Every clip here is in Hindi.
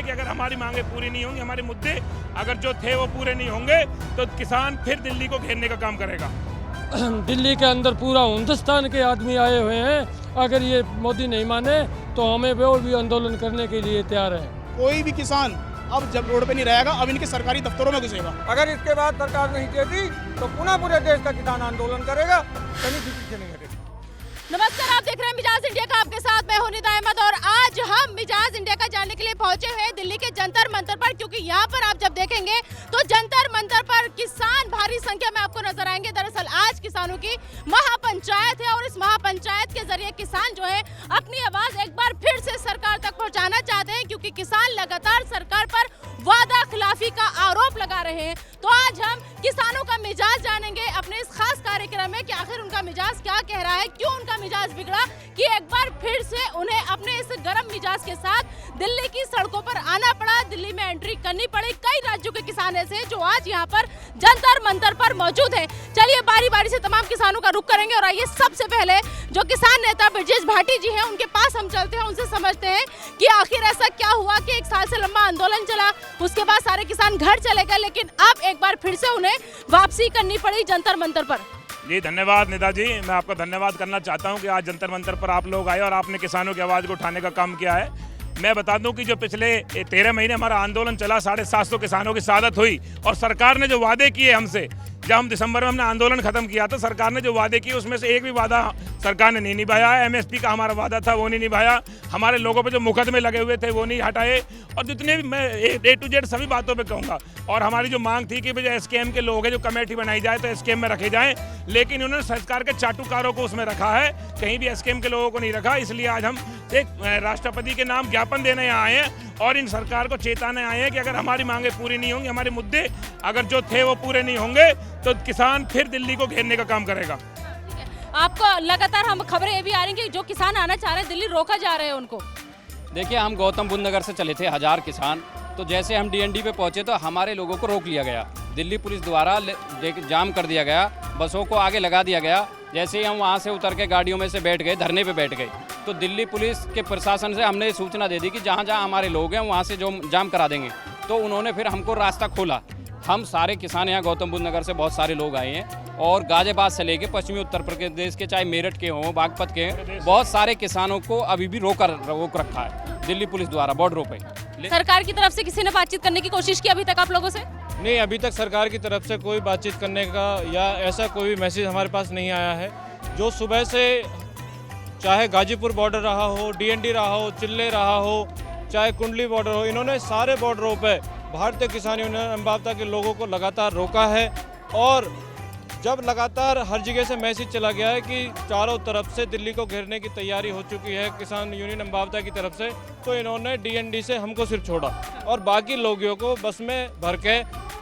कि अगर हमारी मांगे पूरी नहीं होंगी, हमारे मुद्दे अगर जो थे वो पूरे नहीं होंगे तो किसान फिर दिल्ली को घेरने का काम करेगा। दिल्ली के अंदर पूरा हिंदुस्तान के आदमी आए हुए हैं, अगर ये मोदी नहीं माने तो हमें वो भी आंदोलन करने के लिए तैयार है। कोई भी किसान अब जब रोड पे नहीं रहेगा, अब इनके सरकारी दफ्तरों में घुसेगा। अगर इसके बाद सरकार नहीं देती तो पुनः पूरे देश का किसान आंदोलन करेगा, कहीं भी पीछे नहीं हटेगा। नमस्कार, आप देख रहे हैं मिजाज इंडिया का, आपके साथ मैं हूं निदा अहमद और आज हम मिजाज इंडिया का जानने के लिए पहुंचे हुए हैं दिल्ली के जंतर मंतर पर, क्योंकि यहाँ पर आप जब देखेंगे तो जंतर मंतर पर किसान भारी संख्या में आपको नजर आएंगे। दरअसल आज किसानों की महापंचायत है और इस महापंचायत के जरिए किसान जो है अपनी आवाज एक बार फिर से सरकार तक पहुँचाना चाहते हैं, क्योंकि किसान लगातार सरकार पर वादा खिलाफी का आरोप लगा रहे हैं। तो आज हम किसानों का मिजाज जानेंगे अपने इस खास कार्यक्रम में कि आखिर उनका मिजाज क्या कह रहा है, क्यों उनका मिजाज बिगड़ा कि एक बार फिर से उन्हें अपने इस गर्म मिजाज के साथ दिल्ली की सड़कों पर आना पड़ा, दिल्ली में एंट्री करनी पड़ी। कई राज्यों के किसान ऐसे हैं जो आज यहाँ पर जंतर मंतर पर मौजूद हैं। चलिए बारी बारी से तमाम किसानों का रुख करेंगे और आइए सबसे पहले जो किसान नेता ब्रजेश भाटी जी हैं उनके पास हम चलते हैं, उनसे समझते हैं कि आखिर ऐसा क्या हुआ कि 1 साल से लंबा आंदोलन चला, उसके बाद सारे किसान घर चले गए, लेकिन अब एक बार फिर से उन्हें वापसी करनी पड़ी जंतर मंतर पर। जी धन्यवाद निदा जी, मैं आपका धन्यवाद करना चाहता हूं कि आज जंतर मंतर पर आप लोग आए और आपने किसानों की आवाज़ को उठाने का काम किया है। मैं बता दूं कि जो पिछले 13 महीने हमारा आंदोलन चला, 750 किसानों की शहादत हुई और सरकार ने जो वादे किए हमसे, जब हम दिसंबर में हमने आंदोलन खत्म किया था, सरकार ने जो वादे किए उसमें से एक भी वादा सरकार ने नहीं निभाया। MSP का हमारा वादा था वो नहीं निभाया, हमारे लोगों पे जो मुकदमे लगे हुए थे वो नहीं हटाए, और जितने भी मैं A to Z सभी बातों पे कहूँगा। और हमारी जो मांग थी कि भाई SKM के लोग हैं जो कमेटी बनाई जाए तो SKM में रखे जाएँ, लेकिन उन्होंने सरकार के चाटुकारों को उसमें रखा है, कहीं भी SKM के लोगों को नहीं रखा। इसलिए आज हम एक राष्ट्रपति के नाम ज्ञापन देने यहाँ आए हैं और इन सरकार को चेताने आए हैं कि अगर हमारी मांगे पूरी नहीं होंगी, हमारे मुद्दे अगर जो थे वो पूरे नहीं होंगे तो किसान फिर दिल्ली को घेरने का काम करेगा। आपको लगातार हम खबरें ये भी आ रही हैं कि जो किसान आना चाह रहे हैं दिल्ली रोका जा रहे हैं उनको। देखिए, हम गौतम बुद्ध नगर से चले थे 1000 किसान, तो जैसे हम DND पे पहुंचे तो हमारे लोगों को रोक लिया गया, दिल्ली पुलिस द्वारा जाम कर दिया गया, बसों को आगे लगा दिया गया। जैसे ही हम वहां से उतर के गाड़ियों में से बैठ गए, धरने पे बैठ गए, तो दिल्ली पुलिस के प्रशासन से हमने सूचना दे दी कि जहां जहां हमारे लोग हैं वहां से जो जाम करा देंगे। तो उन्होंने फिर हमको रास्ता खोला। हम सारे किसान यहाँ गौतम बुद्ध नगर से बहुत सारे लोग आए हैं और गाजियाबाद से लेके पश्चिमी उत्तर प्रदेश के, चाहे मेरठ के हों, बागपत के, बहुत सारे किसानों को अभी भी रोक रखा है दिल्ली पुलिस द्वारा बॉर्डरों पे। सरकार की तरफ से किसी ने बातचीत करने की कोशिश की अभी तक आप लोगों से? नहीं, अभी तक सरकार की तरफ से कोई बातचीत करने का या ऐसा कोई भी मैसेज हमारे पास नहीं आया है। जो सुबह से चाहे गाजीपुर बॉर्डर रहा हो, DND रहा हो, चिल्ले रहा हो, चाहे कुंडली बॉर्डर हो, इन्होंने सारे बॉर्डरों पे भारतीय किसान यूनियन अम्बावता के लोगों को लगातार रोका है। और जब लगातार हर जगह से मैसेज चला गया है कि चारों तरफ से दिल्ली को घेरने की तैयारी हो चुकी है किसान यूनियन अम्बावता की तरफ से, तो इन्होंने DND से हमको सिर्फ छोड़ा और बाकी लोगों को बस में भर के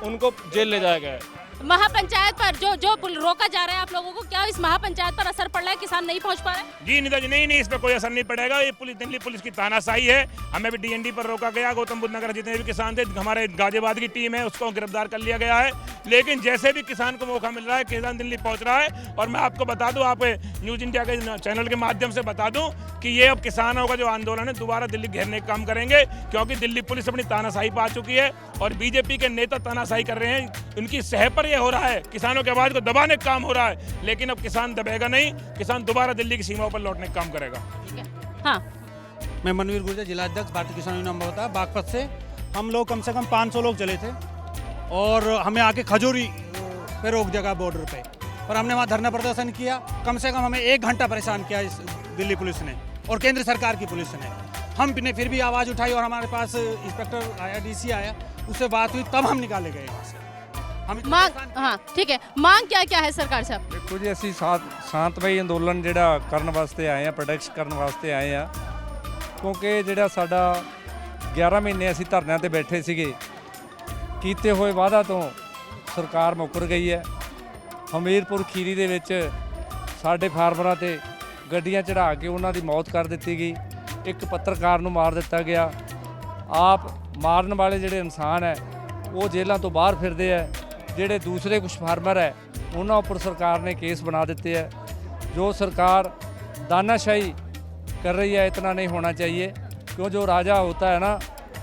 उनको जेल ले जाया गया है। महापंचायत पर जो रोका जा रहा है आप लोगों को, क्या इस महापंचायत पर असर पड़ रहा है, किसान नहीं पहुंच पा रहे? जी निदा जी, नहीं, इस पर कोई असर नहीं पड़ेगा। ये दिल्ली पुलिस की तानाशाही है। हमें भी DND पर रोका गया, गौतम बुद्ध नगर जितने भी किसान थे, हमारे गाजियाबाद की टीम है उसको गिरफ्तार कर लिया गया है। लेकिन जैसे भी किसान को मौका मिल रहा है, किसान दिल्ली पहुंच रहा है। और मैं आपको बता दूं, आप न्यूज इंडिया के चैनल के माध्यम से बता दूं कि ये अब किसानों का जो आंदोलन है दोबारा दिल्ली घेरने का काम करेंगे, क्योंकि दिल्ली पुलिस अपनी तानाशाही पा चुकी है और BJP के नेता तानाशाही कर रहे हैं। उनकी सह पर यह हो रहा है, किसानों की आवाज को दबाने का काम हो रहा है, लेकिन अब किसान दबेगा नहीं, किसान दोबारा दिल्ली की सीमाओं पर लौटने का काम करेगा। हाँ, मैं मनवीर गुर्जर, जिला अध्यक्ष भारतीय किसान यूनियन अम्बावता बागपत से। हम लोग कम से कम 500 लोग चले थे और हमें आके खजूरी पे रोक दिया बॉर्डर पे, और हमने वहाँ धरना प्रदर्शन किया। कम से कम हमें 1 घंटा परेशान किया इस दिल्ली पुलिस ने और केंद्र सरकार की पुलिस ने। हमने फिर भी आवाज़ उठाई और हमारे पास इंस्पेक्टर आया, DC आया, उससे बात हुई, तब हम निकाले गए वहाँ से। मांग, हाँ ठीक है, मांग क्या क्या है सरकार से? देखो जी, ਅਸੀਂ ਸ਼ਾਂਤਮਈ ਅੰਦੋਲਨ ਜਿਹੜਾ ਕਰਨ ਵਾਸਤੇ ਆਏ ਆ, ਪ੍ਰੋਟੈਕਟ ਕਰਨ ਵਾਸਤੇ ਆਏ ਆ, ਕਿਉਂਕਿ ਜਿਹੜਾ ਸਾਡਾ 11 ਮਹੀਨੇ ਅਸੀਂ ਧਰਨਿਆਂ ਤੇ ਬੈਠੇ ਸੀਗੇ, ਕੀਤੇ ਹੋਏ ਵਾਅਦਾ ਤੋਂ ਸਰਕਾਰ ਮੁੱਕਰ ਗਈ ਹੈ। ਹਮੀਰਪੁਰ ਖੀਰੀ ਦੇ ਵਿੱਚ ਸਾਡੇ ਫਾਰਮਰਾਂ ਤੇ ਗੱਡੀਆਂ ਚੜਾ ਕੇ ਉਹਨਾਂ ਦੀ ਮੌਤ ਕਰ ਦਿੱਤੀ ਗਈ, ਇੱਕ ਪੱਤਰਕਾਰ ਨੂੰ ਮਾਰ ਦਿੱਤਾ ਗਿਆ। ਆਪ ਮਾਰਨ ਵਾਲੇ ਜਿਹੜੇ ਇਨਸਾਨ ਹੈ ਉਹ ਜੇਲ੍ਹਾਂ ਤੋਂ ਬਾਹਰ ਫਿਰਦੇ ਹੈ, ਜਿਹੜੇ दूसरे कुछ फार्मर है उन्होंने ऊपर सरकार ने केस बना देते हैं। जो सरकार दानाशाही कर रही है, इतना नहीं होना चाहिए, क्यों जो राजा होता है ना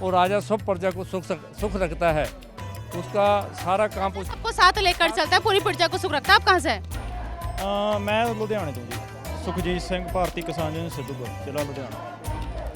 और राजा सब प्रजा को सुख रखता है, उसका सारा काम सबको साथ लेकर चलता है, पूरी प्रजा को सुख रखता है। आप कहाँ से हैं? मैं लुधियाने तो जी, सुखजीत सिंह भारतीय किसान यूनियन सिद्धूपुर, जिला लुधियाना।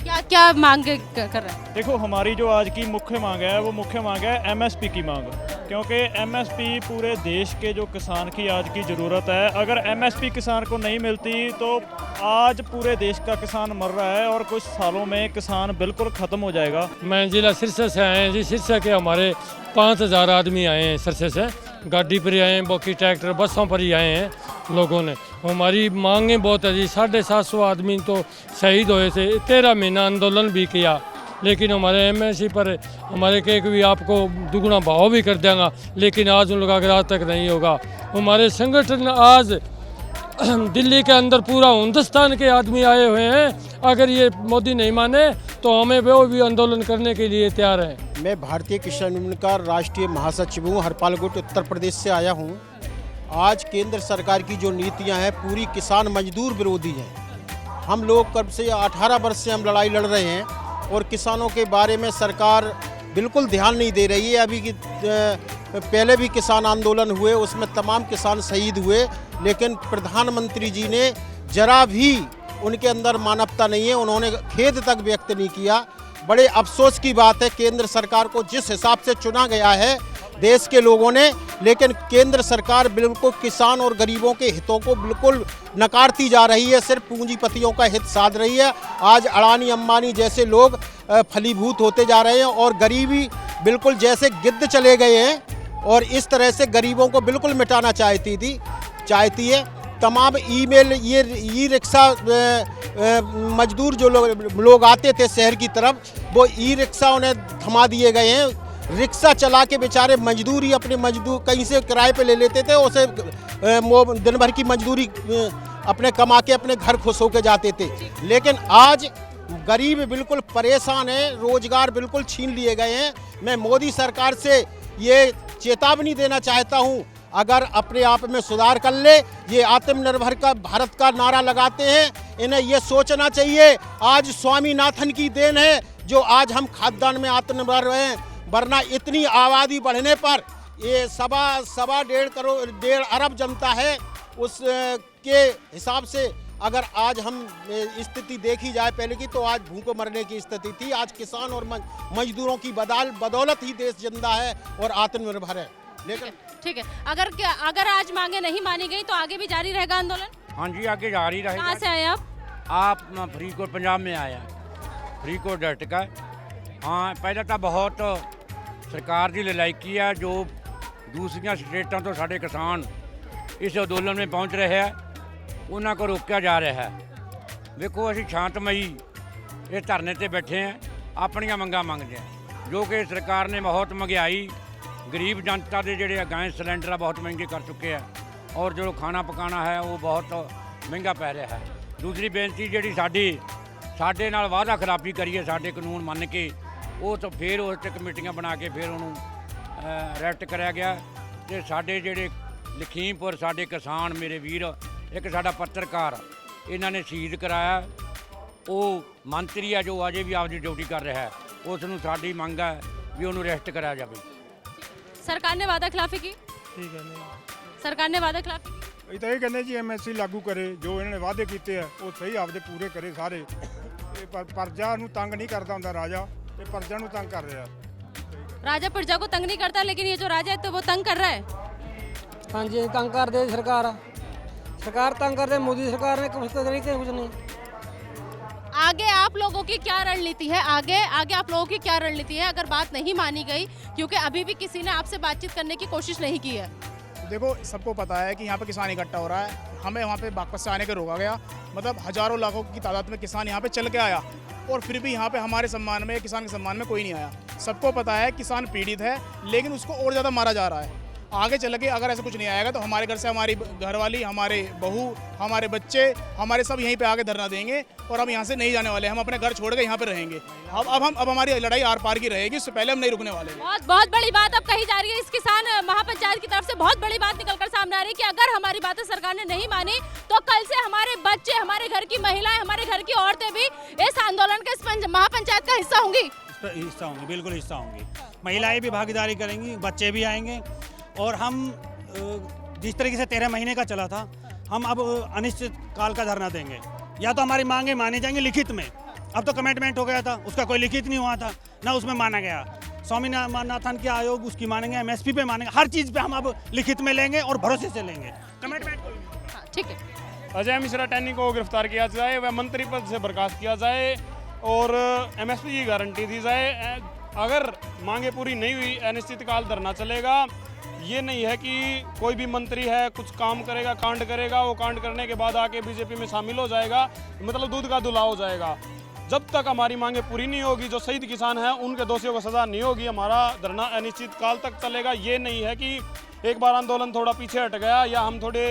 क्या क्या मांग कर रहे हैं? देखो, हमारी जो आज की मुख्य मांग है वो मुख्य मांग है एमएसपी की मांग, क्योंकि एमएसपी पूरे देश के जो किसान की आज की ज़रूरत है। अगर एमएसपी किसान को नहीं मिलती तो आज पूरे देश का किसान मर रहा है और कुछ सालों में किसान बिल्कुल ख़त्म हो जाएगा। मैं जिला सिरसा से आए हैं जी। सिरसा के हमारे 5000 आदमी आए हैं सिरसा से, गाड़ी पर आए हैं, बाकी ट्रैक्टर बसों पर ही आए हैं लोगों ने। हमारी मांगें बहुत है जी। 750 आदमी तो शहीद हुए थे, 13 महीना आंदोलन भी किया, लेकिन हमारे एमएसपी पर हमारे के भी आपको दुगुना भाव भी कर देंगे, लेकिन आज उन लोगों का आज तक नहीं होगा। हमारे संगठन आज दिल्ली के अंदर पूरा हिंदुस्तान के आदमी आए हुए हैं। अगर ये मोदी नहीं माने तो हमें वो भी आंदोलन करने के लिए तैयार हैं। मैं भारतीय किसान यूनियन का राष्ट्रीय महासचिव हूँ, हरपालगुट उत्तर प्रदेश से आया हूँ। आज केंद्र सरकार की जो नीतियाँ हैं पूरी किसान मजदूर विरोधी हैं। हम लोग कब से 18 वर्ष से हम लड़ाई लड़ रहे हैं और किसानों के बारे में सरकार बिल्कुल ध्यान नहीं दे रही है। अभी की पहले भी किसान आंदोलन हुए, उसमें तमाम किसान शहीद हुए, लेकिन प्रधानमंत्री जी ने जरा भी उनके अंदर मानवता नहीं है, उन्होंने खेद तक व्यक्त नहीं किया। बड़े अफसोस की बात है, केंद्र सरकार को जिस हिसाब से चुना गया है देश के लोगों ने, लेकिन केंद्र सरकार बिल्कुल किसान और गरीबों के हितों को बिल्कुल नकारती जा रही है, सिर्फ पूंजीपतियों का हित साध रही है। आज अडानी अंबानी जैसे लोग फलीभूत होते जा रहे हैं और गरीबी बिल्कुल जैसे गिद्ध चले गए हैं, और इस तरह से गरीबों को बिल्कुल मिटाना चाहती है। तमाम ईमेल ये ई रिक्शा मजदूर जो लोग आते थे शहर की तरफ, वो ई रिक्शा उन्हें थमा दिए गए हैं। रिक्शा चला के बेचारे मजदूर ही अपने मजदूर कहीं से किराए पे ले लेते थे, उसे दिन भर की मजदूरी अपने कमा के अपने घर खुश होकर जाते थे। लेकिन आज गरीब बिल्कुल परेशान है, रोजगार बिल्कुल छीन लिए गए हैं। मैं मोदी सरकार से ये चेतावनी देना चाहता हूँ, अगर अपने आप में सुधार कर ले। ये आत्मनिर्भर का भारत का नारा लगाते हैं, इन्हें ये सोचना चाहिए आज स्वामीनाथन की देन है जो आज हम खाद्यान्न में आत्मनिर्भर हैं, वरना इतनी आबादी बढ़ने पर ये सवा डेढ़ अरब जनता है, उस के हिसाब से अगर आज हम स्थिति देखी जाए पहले की, तो आज भूखों मरने की स्थिति थी। आज किसान और मजदूरों की बदौलत ही देश जिंदा है और आत्मनिर्भर है। लेकिन ठीक है, अगर आज मांगे नहीं मानी गई तो आगे भी जारी रहेगा आंदोलन? हाँ जी, आगे जारी रहेगा। कहाँ से आए आप फरीदकोट पंजाब में आया, फरीदकोट डिस्ट्रिक्ट का। हाँ, पहले तो बहुत सरकार की ललायकी है जो दूसरिया स्टेटों तो साढ़े किसान इस अंदोलन में पहुँच रहे हैं, उन्होंने को रोकया जा रहा है। देखो, असी शांतमई इस धरने से बैठे हैं, अपनियां मंगां मंगते हैं, जो कि सरकार ने बहुत महंगाई गरीब जनता के जोड़े गैस सिलेंडर बहुत महंगे कर चुके हैं, और जो खाना पकाना है वो बहुत महंगा पै रहा है। दूसरी बेनती जी साढ़े नाल वादा खिलाफी करिए, साढ़े कानून मन के, वो तो फिर उस कमेटियां बना के फिर उन्होंने अरैस्ट कराया गया। तो साढ़े जोड़े लखीमपुर साढ़े किसान मेरे वीर, एक साडा पत्रकार इन्होंने शहीद कराया, वो मंत्री है जो अजे भी आपकी ड्यूटी कर रहा है, उसनूं साडी मंग है भी उन्होंने अरैस्ट कराया जाए। सरकार ने वादा खिलाफी की? ठीक है, नहीं सरकार ने वादा खिलाफी की? ਇਹ ਤਾਂ ਇਹ ਕਹਿੰਦੇ ਜੀ ਐਮਐਸਸੀ ਲਾਗੂ ਕਰੇ, ਜੋ ਇਹਨਾਂ ਨੇ ਵਾਅਦੇ ਕੀਤੇ ਆ ਉਹ ਸਹੀ ਆਪਦੇ ਪੂਰੇ ਕਰੇ ਸਾਰੇ। ਇਹ ਪ੍ਰਜਾ ਨੂੰ ਤੰਗ ਨਹੀਂ ਕਰਦਾ ਹੁੰਦਾ ਰਾਜਾ, ਇਹ ਪ੍ਰਜਾ ਨੂੰ ਤੰਗ कर ਰਿਹਾ। राजा प्रजा को तंग नहीं करता, लेकिन ये जो राजा है तो वो तंग कर रहा है। हाँ जी, तंग कर दे सरकार तंग कर दे, मोदी सरकार ने कुछ तरीके कुछ नहीं। आगे आप लोगों की क्या रणनीति है? आगे आप लोगों की क्या रणनीति है अगर बात नहीं मानी गई, क्योंकि अभी भी किसी ने आपसे बातचीत करने की कोशिश नहीं की है? देखो, सबको पता है कि यहाँ पे किसान इकट्ठा हो रहा है, हमें वहाँ पे बागपत से आने के रोका गया। मतलब हजारों लाखों की तादाद में किसान यहाँ पे चल के आया, और फिर भी यहाँ पे हमारे सम्मान में, किसान के सम्मान में कोई नहीं आया। सबको पता है किसान पीड़ित है, लेकिन उसको और ज़्यादा मारा जा रहा है। आगे चल के अगर ऐसा कुछ नहीं आएगा तो हमारे घर से हमारी घरवाली, हमारे बहू, हमारे बच्चे, हमारे सब यहीं पे आके धरना देंगे, और हम यहाँ से नहीं जाने वाले। हम अपने घर छोड़ के यहाँ पे रहेंगे। अब हमारी लड़ाई आर पार की रहेगी, उससे पहले हम नहीं रुकने वाले। बहुत बड़ी बात अब कही जा रही है इस किसान महापंचायत की तरफ से। बहुत बड़ी बात निकलकर सामने आ रही है कि अगर हमारी बातें सरकार ने नहीं मानी तो कल से हमारे बच्चे, हमारे घर की महिलाएं, हमारे घर की औरतें भी इस आंदोलन के, इस महापंचायत का हिस्सा होंगी। हिस्सा होंगी, बिल्कुल हिस्सा होंगी। महिलाएं भी भागीदारी करेंगी, बच्चे भी आएंगे। और हम जिस तरीके से 13 महीने का चला था, हम अब अनिश्चित काल का धरना देंगे। या तो हमारी मांगे मानी जाएंगी लिखित में, अब तो कमिटमेंट हो गया था, उसका कोई लिखित नहीं हुआ था, ना उसमें माना गया। स्वामीनाथन के आयोग उसकी मानेंगे, MSP पे मानेंगे, हर चीज़ पे हम अब लिखित में लेंगे और भरोसे से लेंगे। कमिटमेंट कोई नहीं होगा। ठीक है। अजय मिश्रा टैनी को गिरफ्तार किया जाए, वह मंत्री पद से बर्खास्त किया जाए और MSP की गारंटी दी जाए। अगर मांगे पूरी नहीं हुई, अनिश्चितकाल धरना चलेगा। ये नहीं है कि कोई भी मंत्री है कुछ काम करेगा, कांड करेगा, वो कांड करने के बाद आके बीजेपी में शामिल हो जाएगा, मतलब दूध का दूल्हा हो जाएगा। जब तक हमारी मांगे पूरी नहीं होगी, जो शहीद किसान हैं उनके दोषियों को सज़ा नहीं होगी, हमारा धरना अनिश्चित काल तक चलेगा। ये नहीं है कि एक बार आंदोलन थोड़ा पीछे हट गया या हम थोड़े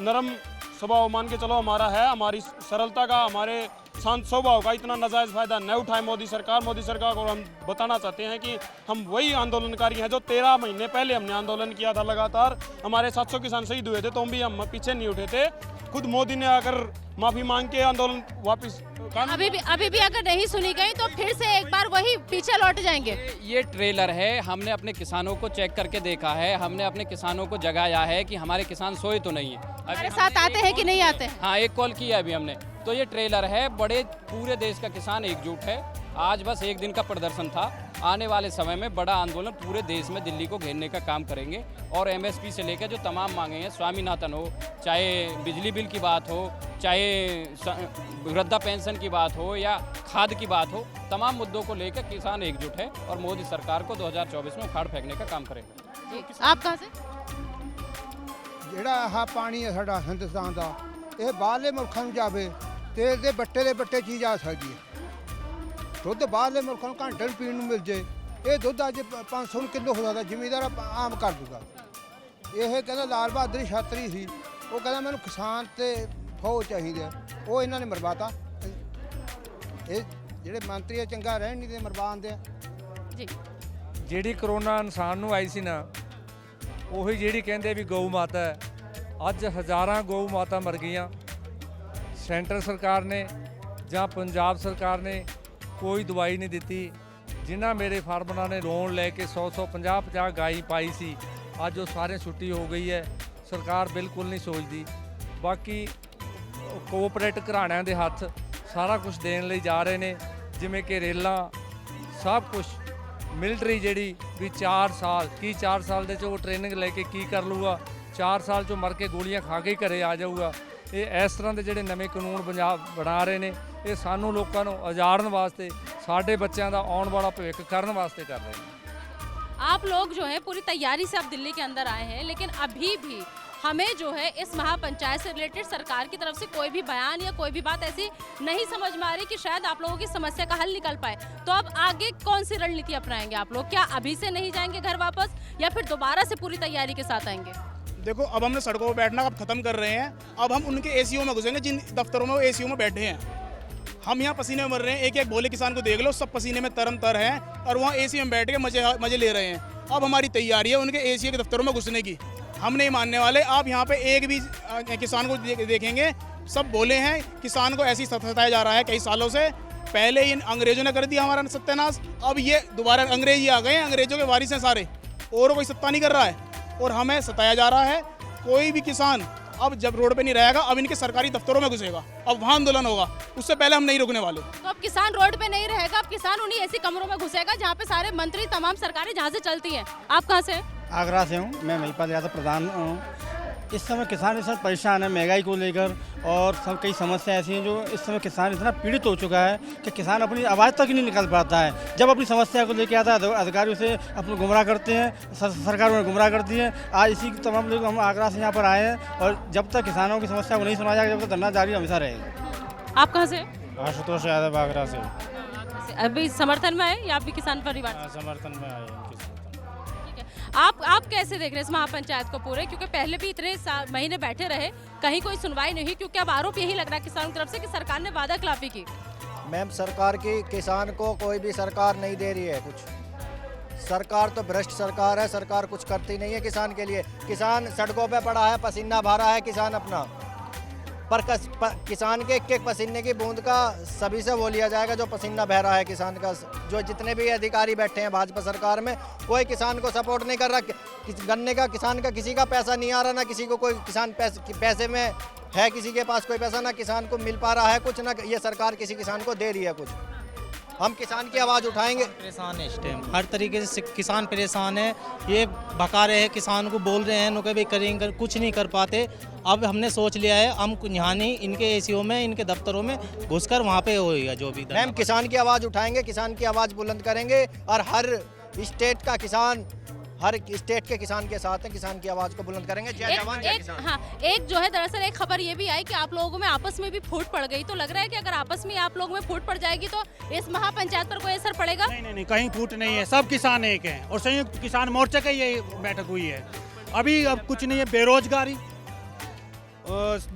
नरम स्वभाव मान के चलो हमारा है, हमारी सरलता का, हमारे शांत स्वभाव का इतना नाजायज़ फ़ायदा न उठाए मोदी सरकार को हम बताना चाहते हैं कि हम वही आंदोलनकारी हैं जो 13 महीने पहले हमने आंदोलन किया था लगातार। हमारे 700 किसान शहीद हुए थे तो हम पीछे नहीं उठे थे। खुद मोदी ने आकर माफ़ी मांग के आंदोलन वापस अभी भी अगर नहीं सुनी गई तो फिर से एक बार वही पीछे लौट जाएंगे। ये ट्रेलर है, हमने अपने किसानों को चेक करके देखा है, हमने अपने किसानों को जगाया है कि हमारे किसान सोए तो नहीं है। हमारे साथ आते हैं कि नहीं आते हैं? हाँ, एक कॉल किया अभी हमने। तो ये ट्रेलर है, बड़े पूरे देश का किसान एकजुट है। आज बस एक दिन का प्रदर्शन था, आने वाले समय में बड़ा आंदोलन पूरे देश में दिल्ली को घेरने का काम करेंगे और MSP से लेकर जो तमाम मांगे हैं, स्वामीनाथन हो, चाहे बिजली बिल की बात हो, चाहे वृद्धा पेंशन की बात हो या खाद की बात हो, तमाम मुद्दों को लेकर किसान एकजुट है और मोदी सरकार को 2024 में उखाड़ फेंकने का काम करेंगे। आप कहाँ से? ਜਿਹੜਾ ਆਹ ਪਾਣੀ ਹੈ ਸਾਡਾ ਹਿੰਦੁਸਤਾਨ ਦਾ, ਇਹ ਬਾਹਰਲੇ ਮੁਲਕਾਂ ਨੂੰ ਜਾਵੇ ਤੇ ਇਹਦੇ ਬੱਟੇ ਦੇ ਬੱਟੇ ਚੀਜ਼ ਆ ਸਕਦੀ ਹੈ। ਦੁੱਧ ਬਾਹਰਲੇ ਮੁਲਕਾਂ ਨੂੰ ਘੰਟੇ ਨੂੰ ਪੀਣ ਨੂੰ ਮਿਲ ਜੇ, ਇਹ ਦੁੱਧ ਅੱਜ 500 ਕਿਲੋ ਹੋ ਜਾਂਦਾ, ਜ਼ਿਮੀਂਦਾਰ ਆਮ ਕਰ ਦੂਗਾ। ਇਹ ਕਹਿੰਦਾ ਲਾਲ ਬਹਾਦਰ ਛਾਤਰੀ ਸੀ, ਉਹ ਕਹਿੰਦਾ ਮੈਨੂੰ ਕਿਸਾਨ ਤੇ ਫੌਜ ਚਾਹੀਦੀ ਹੈ, ਉਹ ਇਹਨਾਂ ਨੇ ਮਰਵਾਤਾ। ਇਹ ਜਿਹੜੇ ਮੰਤਰੀ ਆ ਚੰਗਾ ਰਹਿਣ ਨਹੀਂ ਦੇ ਮਰਵਾਉਂਦੇ ਆ ਜੀ। ਜਿਹੜੀ ਕਰੋਨਾ ਇਨਸਾਨ ਨੂੰ ਆਈ ਸੀ ਨਾ, ਉਹੀ ਜਿਹੜੀ ਕਹਿੰਦੇ ਵੀ ਗਊ ਮਾਤਾ ਹੈ, ਅੱਜ ਹਜ਼ਾਰਾਂ ਗਊ ਮਾਤਾ ਮਰ ਗਈਆਂ। ਸੈਂਟਰ ਸਰਕਾਰ ਨੇ ਜਾਂ ਪੰਜਾਬ ਸਰਕਾਰ ਨੇ ਕੋਈ ਦਵਾਈ ਨਹੀਂ ਦਿੱਤੀ। ਜਿਨ੍ਹਾਂ ਮੇਰੇ ਫਾਰਮਰਾਂ ਨੇ ਲੋਨ ਲੈ ਕੇ 100-150 ਗਾਈ ਪਾਈ ਸੀ, ਅੱਜ ਉਹ ਸਾਰੇ ਛੁੱਟੀ ਹੋ ਗਈ ਹੈ। ਸਰਕਾਰ ਬਿਲਕੁਲ ਨਹੀਂ ਸੋਚਦੀ। ਬਾਕੀ ਕੋਆਪਰੇਟਿਵ ਘਰਾਣਿਆਂ ਦੇ ਹੱਥ ਸਾਰਾ ਕੁਝ ਦੇਣ ਲਈ ਜਾ ਰਹੇ ਨੇ, ਜਿਵੇਂ ਕਿ ਰੇਲਾਂ, ਸਭ ਕੁਝ। ਮਿਲਟਰੀ ਜਿਹੜੀ ਵੀ 4 ਸਾਲ ਕੀ 4 ਸਾਲ ਦੇ 'ਚ ਉਹ ਟ੍ਰੇਨਿੰਗ ਲੈ ਕੇ ਕੀ ਕਰ ਲੂਗਾ, 4 ਸਾਲ 'ਚੋਂ ਮਰ ਕੇ ਗੋਲੀਆਂ ਖਾ ਕੇ ਹੀ ਘਰੇ ਆ ਜਾਊਗਾ। ਇਹ ਇਸ ਤਰ੍ਹਾਂ ਦੇ ਜਿਹੜੇ ਨਵੇਂ ਕਾਨੂੰਨ ਪੰਜਾਬ ਬਣਾ ਰਹੇ ਨੇ, ਇਹ ਸਾਨੂੰ ਲੋਕਾਂ ਨੂੰ ਉਜਾੜਨ ਵਾਸਤੇ, ਸਾਡੇ ਬੱਚਿਆਂ ਦਾ ਆਉਣ ਵਾਲਾ ਭਵਿੱਖ ਕਰਨ ਵਾਸਤੇ ਕਰ ਰਹੇ ਨੇ। आप लोग जो है पूरी तैयारी से अब दिल्ली के अंदर आए हैं, लेकिन अभी भी हमें जो है इस महापंचायत से रिलेटेड सरकार की तरफ से कोई भी बयान या कोई भी बात ऐसी नहीं समझ में आ रही कि शायद आप लोगों की समस्या का हल निकल पाए। तो अब आगे कौन सी रणनीति अपनाएंगे आप लोग? क्या अभी से नहीं जाएंगे घर वापस या फिर दोबारा से पूरी तैयारी के साथ आएंगे? देखो, अब हमने सड़कों पर बैठना अब खत्म कर रहे हैं। अब हम उनके ACO में घुसेंगे जिन दफ्तरों में वो ACO में बैठे हैं। हम यहाँ पसीने में मर रहे हैं, एक एक भोले किसान को देख लो, सब पसीने में तरम तर हैं और वहाँ ACO में बैठ के मजे ले रहे हैं। अब हमारी तैयारी है उनके ACO के दफ्तरों में घुसने की। हम नहीं मानने वाले। आप यहाँ पे एक भी किसान को देखेंगे, सब भोले हैं। किसान को ऐसे ही सताया जा रहा है कई सालों से। पहले इन अंग्रेजों ने कर दिया हमारा सत्यानाश, अब ये दोबारा अंग्रेज ही आ गए हैं, अंग्रेजों के वारिस हैं सारे, और कोई सत्ता नहीं कर रहा है और हमें सताया जा रहा है। कोई भी किसान अब जब रोड पे नहीं रहेगा, अब इनके सरकारी दफ्तरों में घुसेगा, अब वहाँ आंदोलन होगा। उससे पहले हम नहीं रुकने वाले। तो अब किसान रोड पे नहीं रहेगा, अब किसान उन्हीं ऐसी कमरों में घुसेगा जहाँ पे सारे मंत्री, तमाम सरकारें जहाँ से चलती हैं। आप कहाँ से? आगरा से हूँ मैं, महिपाल यादव प्रधान हूँ। इस समय किसान इस समय परेशान है महंगाई को लेकर, और सब कई समस्याएं ऐसी हैं जो इस समय किसान इतना पीड़ित हो चुका है कि किसान अपनी आवाज़ तक ही नहीं निकाल पाता है। जब अपनी समस्या को लेकर आता है अधिकारी उसे अपने गुमराह करते हैं, सरकार उन्हें गुमराह करती है। आज इसी तमाम लोग हम आगरा से यहाँ पर आए हैं और जब तक किसानों की समस्या को नहीं सुना जाएगा, जब तक धरना जारी हमेशा रहेगा। आप कहाँ से? आशुतोष यादव आगरा से। अभी समर्थन में है या आप भी किसान परिवार? समर्थन में आए। आप कैसे देख रहे हैं इस महापंचायत को पूरे? क्योंकि पहले भी इतने महीने बैठे रहे, कहीं कोई सुनवाई नहीं, क्योंकि अब आरोप यही लग रहा है किसानों की तरफ से कि सरकार ने वादा खिलाफी की। मैम, सरकार की किसान को कोई भी सरकार नहीं दे रही है कुछ। सरकार तो भ्रष्ट सरकार है, सरकार कुछ करती नहीं है किसान के लिए। किसान सड़कों पे पड़ा है, पसीना भरा है किसान अपना। किसान के एक पसीने की बूंद का सभी से वो लिया जाएगा, जो पसीना बह रहा है किसान का। जो जितने भी अधिकारी बैठे हैं भाजपा सरकार में, कोई किसान को सपोर्ट नहीं कर रहा। गन्ने का किसान का किसी का पैसा नहीं आ रहा, ना किसी को कोई किसान पैसे में है, किसी के पास कोई पैसा ना किसान को मिल पा रहा है कुछ, ना ये सरकार किसी किसान को दे रही है कुछ। हम किसान की आवाज़ उठाएंगे। परेशान है इस टाइम, हर तरीके से किसान परेशान है। ये भगा रहे हैं किसान को, बोल रहे हैं नुके भी करेंगे, कुछ नहीं कर पाते। अब हमने सोच लिया है हम यहाँ नहीं, इनके एसीओ में, इनके दफ्तरों में घुसकर वहाँ पे होएगा जो भी। मैम किसान की आवाज़ उठाएंगे, किसान की आवाज़ बुलंद करेंगे, और हर स्टेट का किसान, हर स्टेट के किसान के साथ हैं, किसान की आवाज़ को बुलंद करेंगे। जय जवान जय किसान। हाँ, एक जो है दरअसल एक खबर ये भी आई कि आप लोगों में आपस में भी फूट पड़ गई, तो लग रहा है कि अगर आपस में आप लोगों में फूट पड़ जाएगी तो इस महापंचायत पर कोई असर पड़ेगा? नहीं, कहीं फूट नहीं है, सब किसान एक हैं और संयुक्त किसान मोर्चा का ये बैठक हुई है। अभी अब कुछ नहीं है, बेरोजगारी,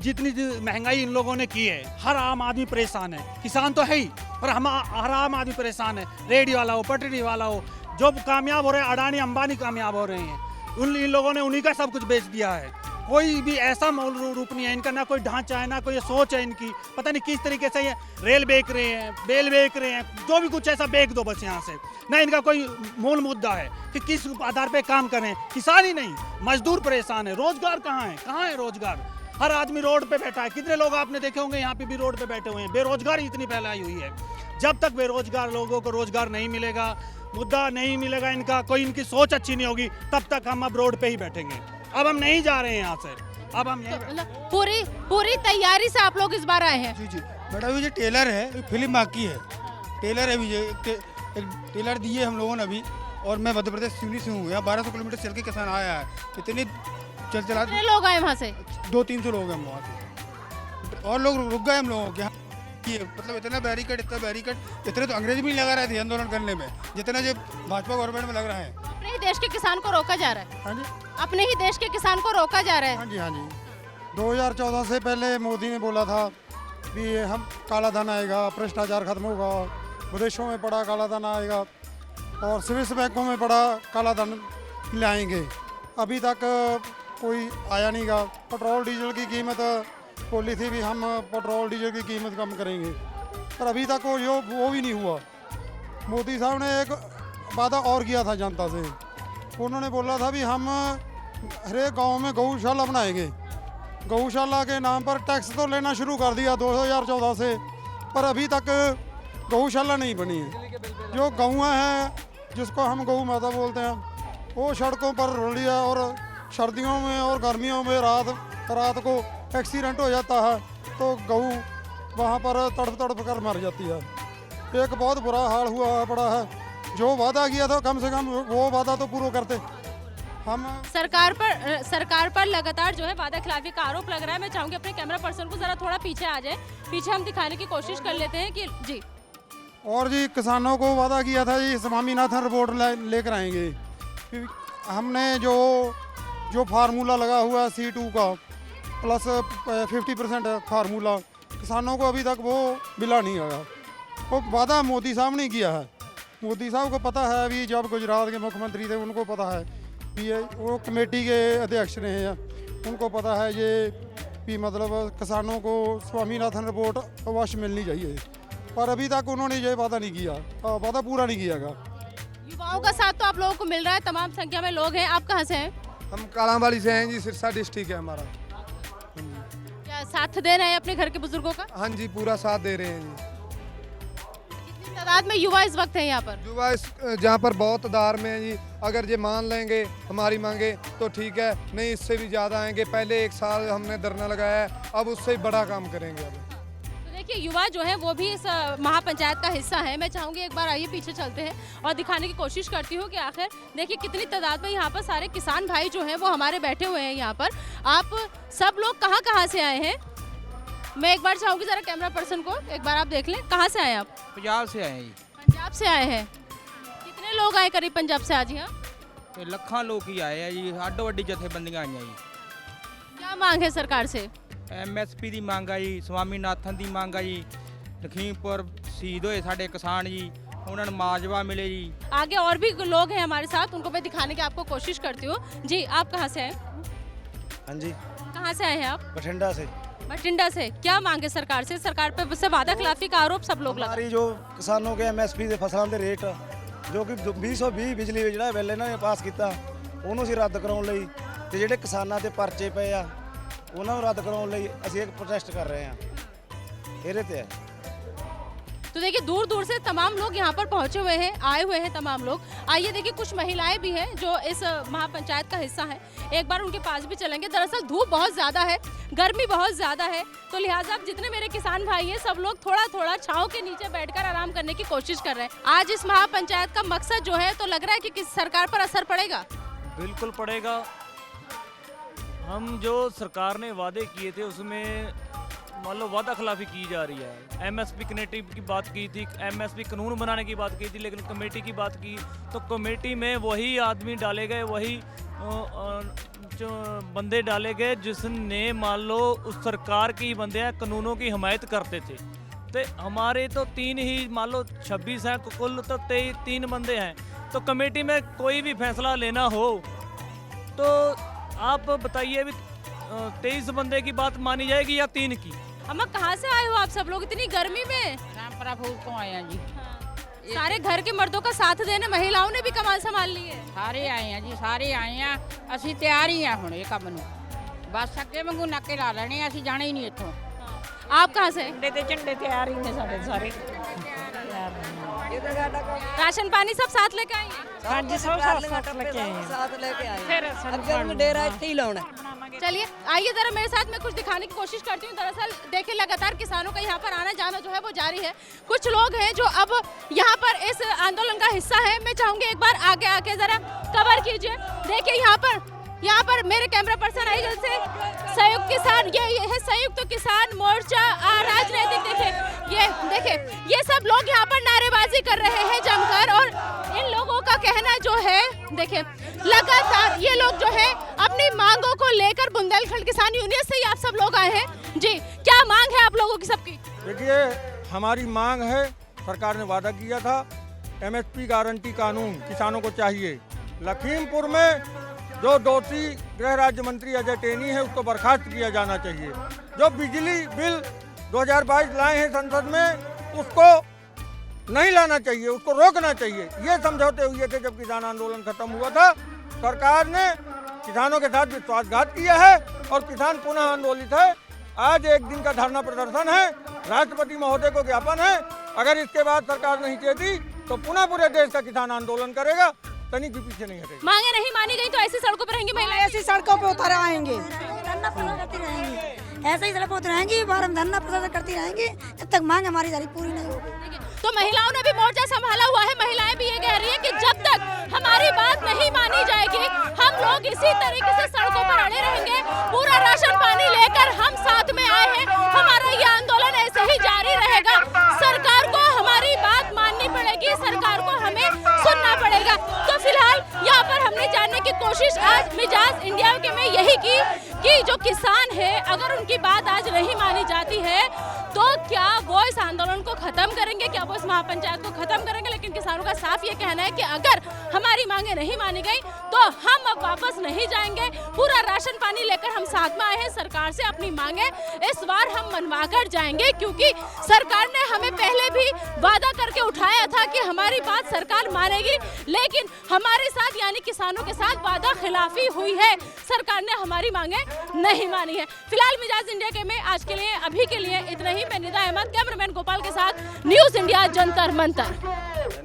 जितनी महंगाई इन लोगों ने की है, हर आम आदमी परेशान है। किसान तो है ही, पर हम हर आम आदमी परेशान है। रेडी वाला हो, पटरी वाला हो, जो कामयाब हो रहे हैं, अडानी अंबानी कामयाब हो रहे हैं, इन लोगों ने उन्हीं का सब कुछ बेच दिया है। कोई भी ऐसा मौल रूप नहीं है इनका, ना कोई ढांचा है, ना कोई सोच है इनकी। पता नहीं किस तरीके से ये रेल बेच रहे हैं, बेल बेच रहे हैं, जो भी कुछ ऐसा बेच दो बस यहाँ से। ना इनका कोई मूल मुद्दा है कि किस आधार पे काम करें। किसान ही नहीं, मजदूर परेशान है। रोजगार कहाँ है रोजगार? हर आदमी रोड पे बैठा है। कितने लोग आपने देखे होंगे यहाँ पे भी रोड पे बैठे हुए हैं। बेरोजगारी इतनी फैलाई हुई है। जब तक बेरोजगार लोगों को रोजगार नहीं मिलेगा, मुद्दा नहीं मिलेगा इनका, कोई इनकी सोच अच्छी नहीं होगी, तब तक हम अब रोड पे ही बैठेंगे। अब हम नहीं जा रहे हैं यहाँ से, अब हम यहीं पूरी तैयारी से आप लोग इस बार आए हैं? जी बेटा, ये टेलर है, फिल्म बाकी है, टेलर है विजय, एक टेलर दिए हम लोगों ने अभी। और मैं मध्य प्रदेश सिवनी से हूँ, यहाँ 1200 किलोमीटर चल के किसान आया है। इतनी चला लोग आए वहाँ से? 200-300 लोग हैं वहाँ से, और लोग रुक गए हम लोगों के। मतलब इतना बैरिकेड, इतने तो अंग्रेज भी नहीं लगा रहे थे आंदोलन करने में, जितना जो भाजपा गवर्नमेंट में लग रहा है। अपने ही देश के किसान को रोका जा रहा है। हाँ जी, अपने ही देश के किसान को रोका जा रहा है। हाँ जी। 2014 से पहले मोदी ने बोला था कि हम काला धन आएगा, भ्रष्टाचार खत्म होगा, विदेशों में पड़ा काला धन आएगा और स्विस बैंकों में पड़ा काला धन लाएंगे। अभी तक कोई आया नहीं गा। पेट्रोल डीजल की कीमत बोली थी भी हम पेट्रोल डीजल की कीमत कम करेंगे, पर अभी तक वो भी नहीं हुआ। मोदी साहब ने एक वादा और किया था जनता से। उन्होंने बोला था भी हम हर एक गाँव में गौशाला बनाएंगे। गौशाला के नाम पर टैक्स तो लेना शुरू कर दिया 2014 से, पर अभी तक गौशाला नहीं बनी है। जो गौएँ हैं, जिसको हम गौ माता बोलते हैं, वो सड़कों पर रुल रही है, और सर्दियों में और गर्मियों में रात को एक्सीडेंट हो जाता है तो गऊ वहाँ पर तड़प कर मर जाती है। एक बहुत बुरा हाल हुआ पड़ा है। जो वादा किया था कम से कम वो वादा तो पूरा करते। हम सरकार पर लगातार जो है वादा खिलाफी का आरोप लग रहा है। मैं चाहूँगी अपने कैमरा पर्सन को जरा थोड़ा पीछे आ जाए, पीछे हम दिखाने की कोशिश कर लेते हैं कि जी। और जी, किसानों को वादा किया था जी स्वामीनाथन रिपोर्ट लेकर आएंगे। हमने जो फार्मूला लगा हुआ है C2 का प्लस 50% फार्मूला, किसानों को अभी तक वो मिला नहीं आया। वो वादा मोदी साहब ने किया है। मोदी साहब को पता है, अभी जब गुजरात के मुख्यमंत्री थे उनको पता है कि ये वो कमेटी के अध्यक्ष रहे हैं, उनको पता है ये भी मतलब किसानों को स्वामीनाथन रिपोर्ट अवश्य मिलनी चाहिए, पर अभी तक उन्होंने ये वादा नहीं किया, वादा पूरा नहीं किया गया। युवाओं का साथ तो आप लोगों को मिल रहा है, तमाम संख्या में लोग हैं। आप कहाँ से हैं? हम कालांवाली से हैं जी, सिरसा डिस्ट्रिक्ट है हमारा। क्या साथ दे रहे हैं अपने घर के बुजुर्गों का? हाँ जी, पूरा साथ दे रहे हैं जी। कितनी तादाद में युवा इस वक्त है यहाँ पर? युवा जहाँ पर बहुत तादाद में है जी। अगर ये मान लेंगे हमारी मांगे तो ठीक है, नहीं इससे भी ज़्यादा आएंगे। पहले 1 साल हमने धरना लगाया है, अब उससे बड़ा काम करेंगे। अब देखिए, युवा जो है वो भी इस महापंचायत का हिस्सा है। मैं चाहूँगी एक बार आइए पीछे चलते हैं और दिखाने की कोशिश करती हूँ कि आखिर देखिए कितनी तादाद में यहाँ पर सारे किसान भाई जो हैं वो हमारे बैठे हुए हैं यहाँ पर। आप सब लोग कहाँ से आए हैं? मैं एक बार चाहूँगी ज़रा कैमरा पर्सन को एक बार आप देख लें। कहाँ से आए आप? पंजाब से आए हैं जी। पंजाब से आए हैं। कितने लोग आए करीब पंजाब से आज यहाँ? ਲੱਖਾਂ लोग ही आए हैं जी। ਅੱਡੋ ਵੱਡੀ ਜਥੇਬੰਦੀਆਂ ਆਈਆਂ ਜੀ। क्या मांग है सरकार से? MSP ਦੀ ਮੰਗ ਆ ਜੀ, ਸਵਾਮੀਨਾਥਨ ਦੀ ਮੰਗ ਆ ਜੀ, लखीमपुर शहीद होए साढ़े किसान जी, उन्होंने माजवा मिले जी। आगे और भी लोग हैं हमारे साथ, उनको मैं दिखाने की आपको कोशिश करती हूँ। जी, आप कहाँ से आए? हाँ जी। कहाँ से आए हैं आप? बठिंडा से। बठिंडा से क्या मांगे सरकार से? सरकार पे से वादा खिलाफी का आरोप सब लोग लगा। हमारी जो किसानों के MSP ਦੇ ਫਸਲਾਂ ਦੇ ਰੇਟ ਜੋ ਕਿ 220 ਬਿਜਲੀ ਜਿਹੜਾ ਬਿੱਲ ਇਹਨਾਂ ਨੇ ਪਾਸ ਕੀਤਾ ਉਹਨੂੰ ਅਸੀਂ ਰੱਦ ਕਰਾਉਣ ਲਈ ਤੇ ਜਿਹੜੇ ਕਿਸਾਨਾਂ ਤੇ ਪਰਚੇ ਪਏ ਆ ਉਹਨਾਂ ਨੂੰ ਰੱਦ ਕਰਾਉਣ ਲਈ ਅਸੀਂ ਇੱਕ ਪ੍ਰੋਟੈਸਟ ਕਰ ਰਹੇ ਹਾਂ ਇਹਦੇ ਤੇ ਹੈ। तो देखिए दूर दूर से तमाम लोग यहाँ पर पहुंचे हुए हैं, आए हुए हैं तमाम लोग। आइए देखिए कुछ महिलाएं भी हैं जो इस महापंचायत का हिस्सा हैं, एक बार उनके पास भी चलेंगे। दरअसल धूप बहुत ज़्यादा है, गर्मी बहुत ज़्यादा है, तो लिहाजा जितने मेरे किसान भाई हैं सब लोग थोड़ा थोड़ा छाँव के नीचे बैठकर आराम करने की कोशिश कर रहे हैं। आज इस महापंचायत का मकसद जो है तो लग रहा है कि किस सरकार पर असर पड़ेगा? बिल्कुल पड़ेगा। हम जो सरकार ने वादे किए थे उसमें मान लो वादा खिलाफी की जा रही है। MSP कमेटी की बात की थी, MSP कानून बनाने की बात की थी, लेकिन कमेटी की बात की तो कमेटी में वही आदमी डाले गए, वही जो बंदे डाले गए जिसने मान लो उस सरकार की बंदे हैं कानूनों की हिमायत करते थे। तो हमारे तो 3 ही मान लो 26 हैं, कुल तो 3 बंदे हैं। तो कमेटी में कोई भी फैसला लेना हो तो आप बताइए अभी 23 बंदे की बात मानी जाएगी या 3 की? अम्मा कहाँ से आए हो आप सब लोग इतनी गर्मी में? रामपुरा फूल को आए हैं जी। सारे घर के मर्दों का साथ देने महिलाओं ने भी कमाल संभाल ली है। सारे आए हैं जी, सारे आए हैं। ਅਸੀਂ ਤਿਆਰ ਹੀ ਆ ਹੁਣ ਇਹ ਕੰਮ ਨੂੰ, ਬਸ ਅੱਗੇ ਵਾਂਗੂ ਨਾਕੇ ਲਾ ਲੈਣੇ, ਅਸੀਂ ਜਾਣਾ ਹੀ ਨਹੀਂ ਇੱਥੋਂ। आप कहाँ से? झंडे ते झंडे तैयार ही ने सारे सारे। राशन पानी सब साथ लेके आई हैं? हाँ जी सब साथ लेके आए हैं। साथ लेके आए फिर ਅੱਗੇ ਉਹਨੂੰ ਡੇਰਾ ਇੱਥੇ ਹੀ ਲਾਉਣਾ। चलिए आइए जरा मेरे साथ में कुछ दिखाने की कोशिश करती हूँ। दरअसल देखिए लगातार किसानों का यहाँ पर आना जाना जो है वो जारी है। कुछ लोग हैं जो अब यहाँ पर इस आंदोलन का हिस्सा है। मैं चाहूँगी एक बार आगे आके जरा कवर कीजिए। देखिए यहाँ पर मेरे कैमरा पर्सन आई जैसे संयुक्त किसान ये है संयुक्त किसान मोर्चा राजनीतिक। देखिए ये सब लोग यहाँ पर नारेबाजी कर रहे हैं जमकर, और इन लोगों का कहना जो है देखिए लगातार ये लोग जो है अपनी मांगों को लेकर बुंदेलखंड किसान यूनियन से ही आप सब लोग आए हैं जी। क्या मांग है आप लोगों की सबकी? देखिए हमारी मांग है, सरकार ने वादा किया था MSP गारंटी कानून किसानों को चाहिए। लखीमपुर में जो दोषी गृह राज्य मंत्री अजय टेनी है उसको बर्खास्त किया जाना चाहिए। जो बिजली बिल 2022 लाए हैं संसद में उसको नहीं लाना चाहिए, उसको रोकना चाहिए। ये समझौते हुए थे जब किसान आंदोलन खत्म हुआ था। सरकार ने किसानों के साथ विश्वासघात किया है और किसान पुनः आंदोलित है। आज 1 दिन का धरना प्रदर्शन है, राष्ट्रपति महोदय को ज्ञापन है। अगर इसके बाद सरकार नहीं चेती तो पुनः पूरे देश का किसान आंदोलन करेगा, तनिक भी पीछे नहीं हटेगा। मांगे नहीं मानी गई तो ऐसी सड़कों पर रहेंगी महिलाएं? ऐसी सड़कों पे उतर आएंगे, धरना प्रदर्शन करती रहेंगी, ऐसे ही सड़कों पर रहेंगी, बार हम धरना प्रदर्शन करती रहेंगी जब तक मांग हमारी सारी पूरी नहीं होगी। तो महिलाओं ने भी मोर्चा संभाला हुआ है। महिलाएं भी ये कह रही है कि जब तक हमारी बात नहीं मानी जाएगी हम लोग इसी तरीके से सड़कों पर अड़े रहेंगे। पूरा राशन पानी लेकर हम साथ में आए हैं, हमारा ये आंदोलन ऐसे ही जारी रहेगा। सरकार को हमारी बात माननी पड़ेगी, सरकार को हमें सुनना पड़ेगा। तो फिलहाल यहाँ पर हमने जानने की कोशिश आज मिजाज इंडिया के में यही की कि जो किसान है अगर उनकी बात आज नहीं मानी जाती है तो क्या वो इस आंदोलन को खत्म करेंगे, क्या वो इस महापंचायत को खत्म करेंगे। लेकिन किसानों का साफ ये कहना है कि अगर हमारी मांगे नहीं मानी गई तो हम अब वापस नहीं जाएंगे। पूरा राशन पानी लेकर हम साथ में आए हैं, सरकार से अपनी मांगे इस बार हम मनवा कर जाएंगे, क्योंकि सरकार ने हमें पहले भी वादा करके उठाया था कि हमारी बात सरकार मानेगी, लेकिन हमारे साथ यानी किसानों के साथ वादा खिलाफी हुई है। सरकार ने हमारी मांगे नहीं मानी है। फिलहाल मिजाज इंडिया के में आज के लिए अभी के लिए इतना ही। मैं निदा अहमद, कैमरामैन गोपाल के साथ, न्यूज़ इंडिया जंतर मंतर।